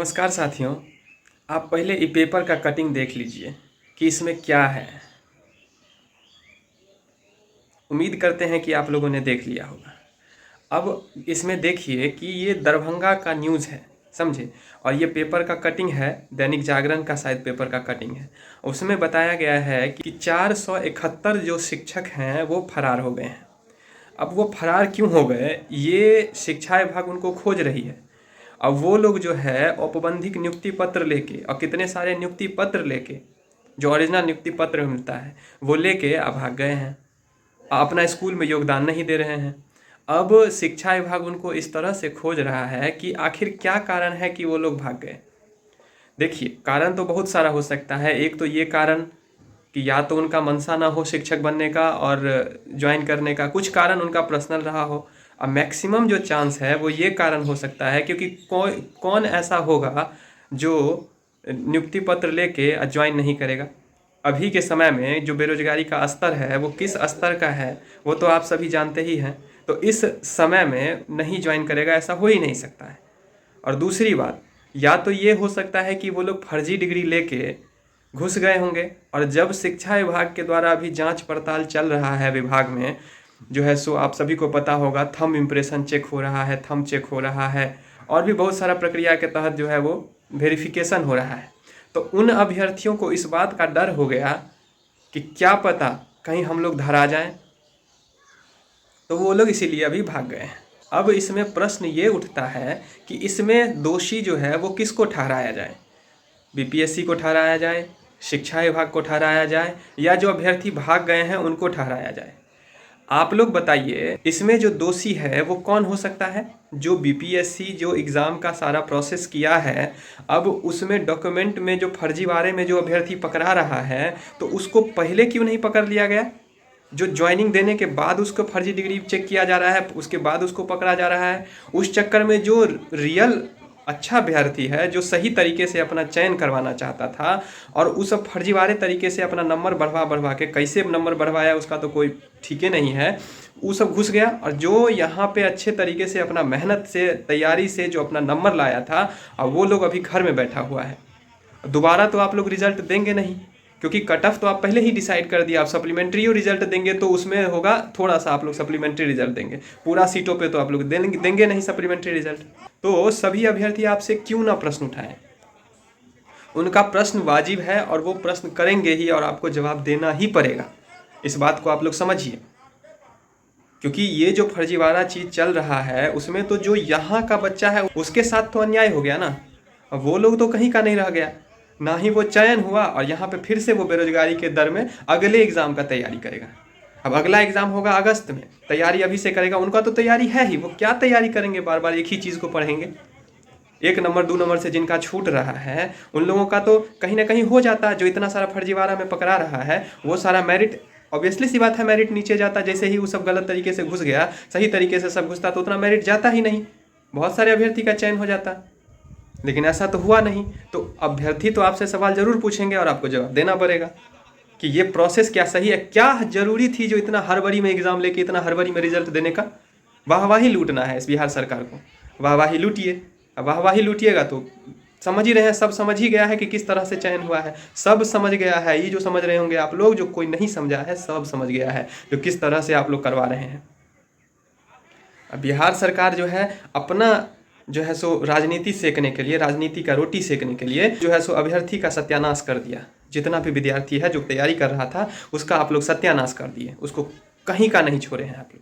नमस्कार साथियों। आप पहले ई पेपर का कटिंग देख लीजिए कि इसमें क्या है। उम्मीद करते हैं कि आप लोगों ने देख लिया होगा। अब इसमें देखिए कि ये दरभंगा का न्यूज़ है, समझे। और ये पेपर का कटिंग है, दैनिक जागरण का शायद पेपर का कटिंग है। उसमें बताया गया है कि 471 जो शिक्षक हैं वो फरार हो गए हैं। अब वो फरार क्यों हो गए, ये शिक्षा विभाग उनको खोज रही है। अब वो लोग जो है औपबंधिक नियुक्ति पत्र लेके और कितने सारे नियुक्ति पत्र लेके, जो ओरिजिनल नियुक्ति पत्र मिलता है वो लेके अब भाग गए हैं, अपना स्कूल में योगदान नहीं दे रहे हैं। अब शिक्षा विभाग उनको इस तरह से खोज रहा है कि आखिर क्या कारण है कि वो लोग भाग गए। देखिए, कारण तो बहुत सारा हो सकता है। एक तो ये कारण कि या तो उनका मनसा ना हो शिक्षक बनने का और ज्वाइन करने का, कुछ कारण उनका पर्सनल रहा हो। अब मैक्सिमम जो चांस है वो ये कारण हो सकता है क्योंकि कौन ऐसा होगा जो नियुक्ति पत्र लेके ज्वाइन नहीं करेगा। अभी के समय में जो बेरोजगारी का स्तर है वो किस स्तर का है वो तो आप सभी जानते ही हैं। तो इस समय में नहीं ज्वाइन करेगा, ऐसा हो ही नहीं सकता है। और दूसरी बात, या तो ये हो सकता है कि वो लोग फर्जी डिग्री लेके घुस गए होंगे, और जब शिक्षा विभाग के द्वारा अभी जांच पड़ताल चल रहा है विभाग में जो है सो आप सभी को पता होगा, थंब इम्प्रेशन चेक हो रहा है, थंब चेक हो रहा है, और भी बहुत सारा प्रक्रिया के तहत जो है वो वेरिफिकेशन हो रहा है। तो उन अभ्यर्थियों को इस बात का डर हो गया कि क्या पता कहीं हम लोग धरा जाएं, तो वो लोग इसीलिए अभी भाग गए हैं। अब इसमें प्रश्न ये उठता है कि इसमें दोषी जो है वो किसको ठहराया जाए, बीपीएससी को ठहराया जाए, शिक्षा विभाग को ठहराया जाए, या जो अभ्यर्थी भाग गए हैं उनको ठहराया जाए। आप लोग बताइए, इसमें जो दोषी है वो कौन हो सकता है। जो बीपीएससी जो एग्ज़ाम का सारा प्रोसेस किया है, अब उसमें डॉक्यूमेंट में जो फर्जीवाड़े में जो अभ्यर्थी पकड़ा रहा है तो उसको पहले क्यों नहीं पकड़ लिया गया। जो ज्वाइनिंग देने के बाद उसको फर्जी डिग्री चेक किया जा रहा है, उसके बाद उसको पकड़ा जा रहा है। उस चक्कर में जो रियल अच्छा अभ्यर्थी है, जो सही तरीके से अपना चयन करवाना चाहता था और उस फर्जीवाड़े तरीके से अपना नंबर बढ़वा के कैसे नंबर बढ़वाया उसका तो कोई ठीक नहीं है, वो सब घुस गया। और जो यहाँ पे अच्छे तरीके से अपना मेहनत से तैयारी से जो अपना नंबर लाया था, अब वो लोग अभी घर में बैठा हुआ है। दोबारा तो आप लोग रिजल्ट देंगे नहीं, क्योंकि कट ऑफ तो आप पहले ही डिसाइड कर दिया। आप सप्लीमेंट्री रिजल्ट देंगे तो उसमें होगा थोड़ा सा आप लोग सप्लीमेंट्री रिजल्ट देंगे, पूरा सीटों पे तो आप लोग देंगे नहीं सप्लीमेंट्री रिजल्ट। तो सभी अभ्यर्थी आपसे क्यों ना प्रश्न उठाएं, उनका प्रश्न वाजिब है और वो प्रश्न करेंगे ही और आपको जवाब देना ही पड़ेगा। इस बात को आप लोग समझिए, क्योंकि ये जो फर्जीवाड़ा चीज़ चल रहा है उसमें तो जो यहाँ का बच्चा है उसके साथ तो अन्याय हो गया ना। अब वो लोग तो कहीं का नहीं रह गया, ना ही वो चयन हुआ, और यहाँ पे फिर से वो बेरोजगारी के दर में अगले एग्ज़ाम का तैयारी करेगा। अब अगला एग्ज़ाम होगा अगस्त में, तैयारी अभी से करेगा। उनका तो तैयारी है ही, वो क्या तैयारी करेंगे, बार बार एक ही चीज़ को पढ़ेंगे। 1 नंबर 2 नंबर से जिनका छूट रहा है उन लोगों का तो कहीं ना कहीं हो जाता है। जो इतना सारा फर्जीवाड़ा में पकड़ा रहा है वो सारा मेरिट, ऑब्वियसली सी बात है, मेरिट नीचे जाता। जैसे ही वो सब गलत तरीके से घुस गया, सही तरीके से सब घुसता तो उतना मेरिट जाता ही नहीं, बहुत सारे अभ्यर्थी का चयन हो जाता। लेकिन ऐसा तो हुआ नहीं। तो अभ्यर्थी तो आपसे सवाल जरूर पूछेंगे और आपको जवाब देना पड़ेगा कि ये प्रोसेस क्या सही है, क्या जरूरी थी जो इतना हड़बड़ी में एग्जाम लेके इतना हड़बड़ी में रिजल्ट देने का। वाहवाही लूटना है इस बिहार सरकार को, वाहवाही लूटिए। अब वाहवाही लूटिएगा तो समझ ही रहे हैं, सब समझ ही गया है कि किस तरह से चयन हुआ है, सब समझ गया है। ये जो समझ रहे होंगे आप लोग, जो कोई नहीं समझा है सब समझ गया है जो किस तरह से आप लोग करवा रहे हैं। अब बिहार सरकार जो है अपना जो है सो राजनीति सेकने के लिए, राजनीति का रोटी सेकने के लिए जो है सो अभ्यर्थी का सत्यानाश कर दिया। जितना भी विद्यार्थी है जो तैयारी कर रहा था उसका आप लोग सत्यानाश कर दिए, उसको कहीं का नहीं छोड़े हैं आप लोग।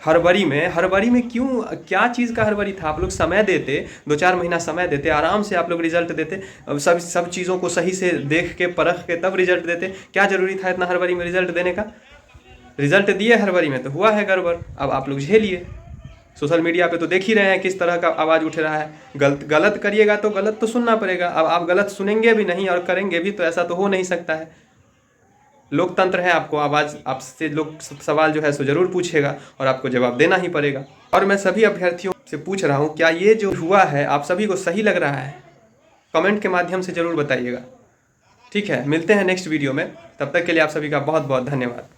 हड़बड़ी में क्यों, क्या चीज़ का हड़बड़ी था। आप लोग समय देते, 2-4 महीना समय देते, आराम से आप लोग रिजल्ट देते, सब चीज़ों को सही से देख के परख के तब रिजल्ट देते। क्या जरूरी था इतना हड़बड़ी में रिजल्ट देने का। रिजल्ट दिए हड़बड़ी में तो हुआ है गड़बड़, अब आप लोग झेलिए। सोशल मीडिया पे तो देख ही रहे हैं किस तरह का आवाज़ उठ रहा है। गलत करिएगा तो गलत तो सुनना पड़ेगा। अब आप गलत सुनेंगे भी नहीं और करेंगे भी तो ऐसा तो हो नहीं सकता है। लोकतंत्र है, आपको आवाज़, आपसे लोग सवाल जो है सो जरूर पूछेगा और आपको जवाब देना ही पड़ेगा। और मैं सभी अभ्यर्थियों से पूछ रहा हूँ, क्या ये जो हुआ है आप सभी को सही लग रहा है। कमेंट के माध्यम से ज़रूर बताइएगा। ठीक है, मिलते हैं नेक्स्ट वीडियो में, तब तक के लिए आप सभी का बहुत बहुत धन्यवाद।